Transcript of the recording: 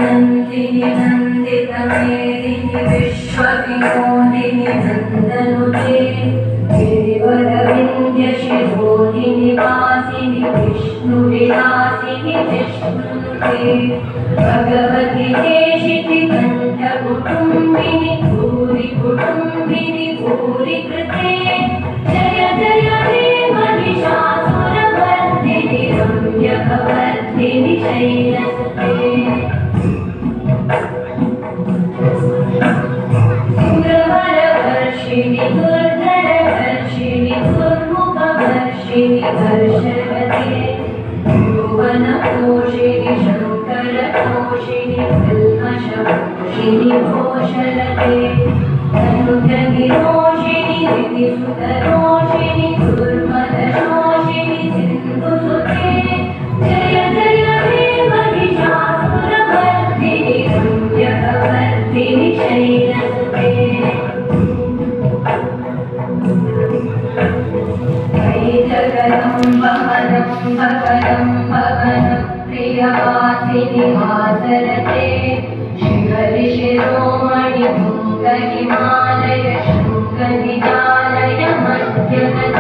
नंदिनी नंदितमेदिनि विश्वविनोदिनि नन्दनुते गिरिवरविन्द्यशिरोधिनि वासिनि विष्णुविलासिनि विष्णुनुते भगवति देशिति कण्ठकुटुम्बिनि भूरि कुटुम्बिनि भूरि कृते जय जय हे महिषासुरमर्दिनि रम्यकवर्धिनि शैलसुते सुरवरवर्षिणि दुर्धरवर्षिणि दुर्मुखवर्षिणि वर्षवते भुवनपोषिणि शङ्करतोषिणि कल्मषपोषिणि घोषलते तनुजनिरोषिणि ऋतिसुतरोषिणि दुर्मदशोषिणि सिन्धुसुते जय जय हे महिषासुरमर्दिनि रम्यकवर्धिनि शैलसुते प्रियवासिनि मातरते शिवरि शिरोमणि तुङ्ग हिमालय शृङ्ग निजालय मध्यगते